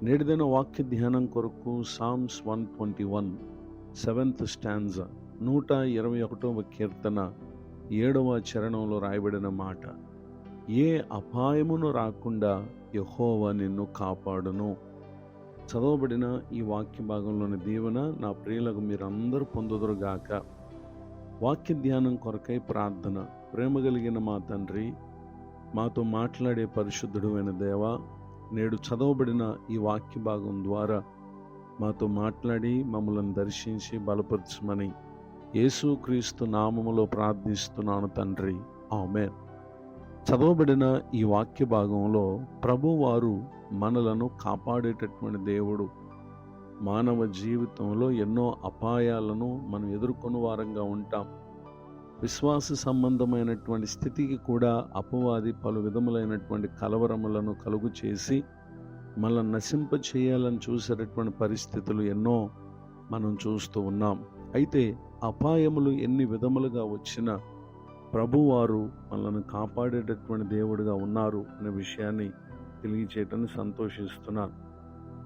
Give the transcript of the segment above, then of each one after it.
నేటిదిన వాక్య ధ్యానం కొరకు సామ్స్ 121 సెవెంత్ స్టాంజా 121వ కీర్తన 7వ చరణంలో రాయబడిన మాట, ఏ అపాయమును రాకుండా యెహోవా నిన్ను కాపాడును. చదవబడిన ఈ వాక్య భాగంలోని దీవెన నా ప్రియులకు మీరందరూ పొందుదురుగాక. వాక్య ధ్యానం కొరకై ప్రార్థన. ప్రేమ కలిగిన మా తండ్రి, మాతో మాట్లాడే పరిశుద్ధుడు అయిన దేవా, నేడు చదవబడిన ఈ వాక్య భాగం ద్వారా మాతో మాట్లాడి మమ్మల్ని దర్శించి బలపరచమని యేసుక్రీస్తు నామములో ప్రార్థిస్తున్నాను తండ్రి, ఆమేన్. చదవబడిన ఈ వాక్య భాగంలో ప్రభువారు మనలను కాపాడేటటువంటి దేవుడు. మానవ జీవితంలో ఎన్నో అపాయాలను మనం ఎదుర్కొన్న వారంగా ఉంటాం. విశ్వాస సంబంధమైనటువంటి స్థితికి కూడా అపవాది పలు విధములైనటువంటి కలవరములను కలుగు చేసి మనల్ని నశింప చేయాలని చూసేటటువంటి పరిస్థితులు ఎన్నో మనం చూస్తూ ఉన్నాం. అయితే అపాయములు ఎన్ని విధములుగా వచ్చినా ప్రభువారు మనల్ని కాపాడేటటువంటి దేవుడిగా ఉన్నారు అనే విషయాన్ని తెలియచేయటాన్ని సంతోషిస్తున్నాను.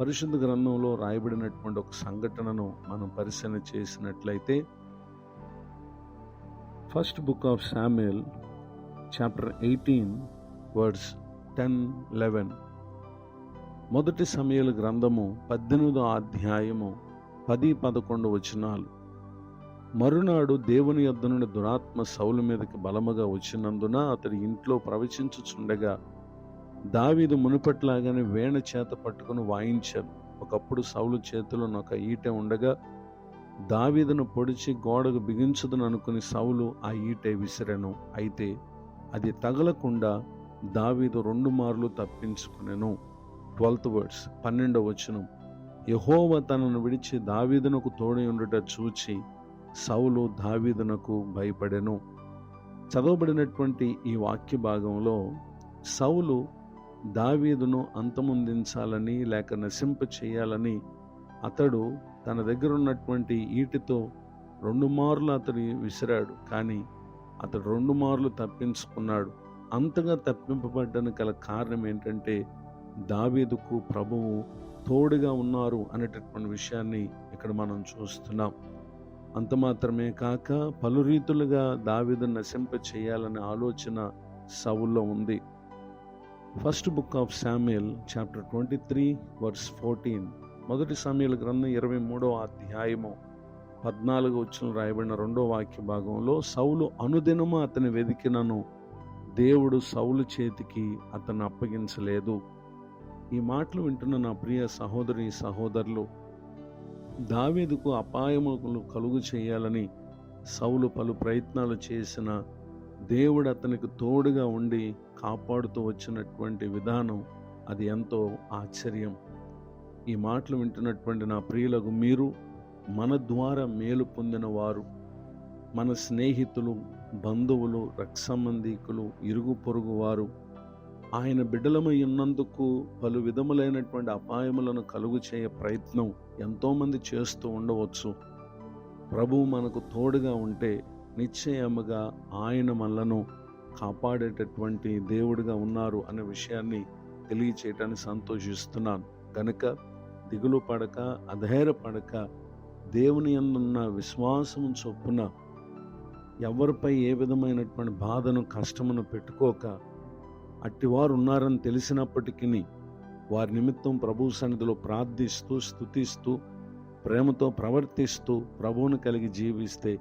పరిశుద్ధ గ్రంథంలో రాయబడినటువంటి ఒక సంఘటనను మనం పరిశీలన చేసినట్లయితే, first book of Samuel chapter 18 words 10-11. మొదటి సమూయేలు గ్రంథము 18వ అధ్యాయము 10-11 వచనాలు. మరునాడు దేవుని యొద్ద నుండి దురాత్మ సౌలు మీదకి బలముగా వచ్చినందున అతడి ఇంట్లో ప్రవచించుచుండగా దావీదు మునుపట్లాగానే వీణ చేత పట్టుకుని వాయించాను. ఒకప్పుడు సౌలు చేతిలో ఒక ఈటె ఉండగా దావీదును పొడిచి గోడకు బిగించుదని అనుకుని సౌలు ఆ ఈటె విసిరెను. అయితే అది తగలకుండా దావీదు 2 మార్లు తప్పించుకునెను. 12th వర్డ్స్ 12వ వచనం. యెహోవా తనను విడిచి దావీదునకు తోడై ఉండుట చూచి సౌలు దావీదునకు భయపడెను. చదవబడినటువంటి ఈ వాక్య భాగంలో సౌలు దావీదును అంతమొందించాలని లేక నశింప చేయాలని అతడు తన దగ్గర ఉన్నటువంటి ఈటితో 2 మార్లు అతడు విసిరాడు. కానీ అతడు 2 మార్లు తప్పించుకున్నాడు. అంతగా తప్పింపబడ్డానికి గల కారణం ఏంటంటే దావీదుకు ప్రభువు తోడుగా ఉన్నారు అనేటటువంటి విషయాన్ని ఇక్కడ మనం చూస్తున్నాం. అంత మాత్రమే కాక పలు రీతులుగా దావీదును నశింప చేయాలనే ఆలోచన సౌల్లో ఉంది. First book of Samuel chapter 23 verse 14. మొదటి సమూయేలు గ్రంథం 23వ అధ్యాయము 14వ వచనం రాయబడిన 2వ వాక్య భాగంలో, సౌలు అనుదినము అతని వెదికినను దేవుడు సౌలు చేతికి అతన్ని అప్పగించలేదు. ఈ మాటలు వింటున్న నా ప్రియ సహోదరి సహోదరులు, దావీదుకు అపాయములు కలుగు చేయాలని సౌలు పలు ప్రయత్నాలు చేసిన దేవుడు అతనికి తోడుగా ఉండి కాపాడుతూ వచ్చినటువంటి విధానం అది ఎంతో ఆశ్చర్యం. ఈ మాటలు వింటున్నటువంటి నా ప్రియులకు, మీరు మన ద్వారా మేలు పొందిన వారు, మన స్నేహితులు, బంధువులు, రక్త సంబంధీకులు, ఇరుగు పొరుగు వారు ఆయన బిడ్డలమై ఉన్నందుకు పలు విధములైనటువంటి అపాయములను కలుగు చేయ ప్రయత్నం ఎంతోమంది చేస్తూ ఉండవచ్చు. ప్రభువు మనకు తోడుగా ఉంటే నిశ్చయముగా ఆయన మనలను కాపాడేటటువంటి దేవుడిగా ఉన్నారు అనే విషయాన్ని తెలియచేయటానికి సంతోషిస్తున్నాను. కనుక దిగులు పడక, అధైర్యపడక, దేవుని యందున్న విశ్వాసం చొప్పున ఎవరిపై ఏ విధమైనటువంటి బాధను, కష్టమును పెట్టుకోక, అట్టివారు ఉన్నారని తెలిసినప్పటికీ వారి నిమిత్తం ప్రభు సన్నిధిలో ప్రార్థిస్తూ, స్తుతిస్తూ, ప్రేమతో ప్రవర్తిస్తూ ప్రభువును కలిగి జీవిస్తే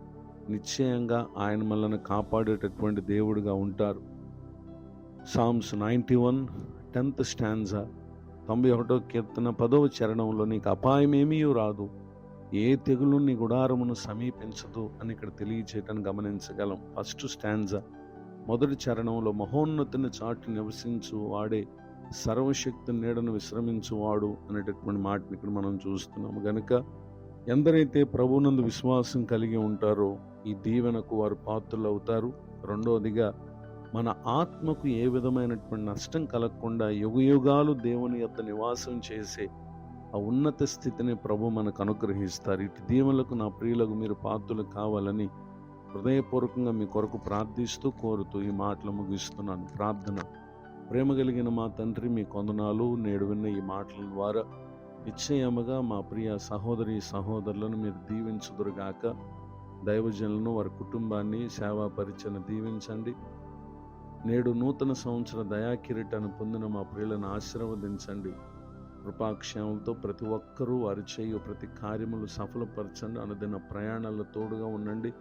నిశ్చయంగా ఆయన మనల్ని కాపాడేటటువంటి దేవుడిగా ఉంటారు. సామ్స్ 91 10th స్టాంజా 91వ కీర్తన 10వ చరణంలో, నీకు అపాయమేమీ రాదు, ఏ తెగులు నీ గుడారమును సమీపించదు అని ఇక్కడ తెలియచేయటాన్ని గమనించగలం. ఫస్ట్ స్టాంజా 1వ చరణంలో, మహోన్నతుని చాటు నివసించు వాడే సర్వశక్తి నీడను విశ్రమించువాడు అనేటటువంటి మాటని ఇక్కడ మనం చూస్తున్నాము. గనుక ఎందరైతే ప్రభువునందు విశ్వాసం కలిగి ఉంటారో ఈ దీవెనకు వారు పాత్రులు అవుతారు. రెండవదిగా, మన ఆత్మకు ఏ విధమైనటువంటి నష్టం కలగకుండా యుగయుగాలు దేవుని యొద్ద నివాసం చేసే ఆ ఉన్నత స్థితిని ప్రభు మనకు అనుగ్రహిస్తారు. ఇటు దీవెనలకు నా ప్రియులకు మీరు పాత్రులు కావాలని హృదయపూర్వకంగా మీ కొరకు ప్రార్థిస్తూ, కోరుతూ ఈ మాటలు ముగిస్తున్నాను. ప్రార్థన. ప్రేమ కలిగిన మా తండ్రి, మీ కొందనాలు. నేడు విన్న ఈ మాటల ద్వారా నిశ్చయముగా మా ప్రియ సహోదరి సహోదరులను మీరు దీవించుదురుగాక. దైవజనులను, వారి కుటుంబాన్ని, సేవా పరిచయను దీవించండి. నేడు నూతన సంవత్సర దయాకిరీటాన్ని పొందిన మా ప్రియులను ఆశీర్వదించండి. కృపాక్షేమంతో ప్రతి ఒక్కరూ వారి చేయు ప్రతి కార్యములు సఫలపరచండి. అనుదిన ప్రయాణాల్లో తోడుగా ఉండండి.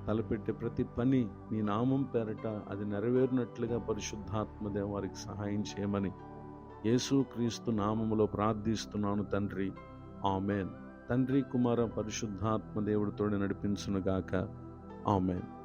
తలపెట్టే ప్రతి పని మీ నామం పేరట అది నెరవేరినట్లుగా పరిశుద్ధాత్మదేవ వారికి సహాయం చేయమని యేసుక్రీస్తు నామములో ప్రార్థిస్తున్నాను తండ్రి. ఆమెన్. తండ్రి, కుమార, పరిశుద్ధాత్మ దేవుడితోనే నడిపించునుగాక. ఆమెన్.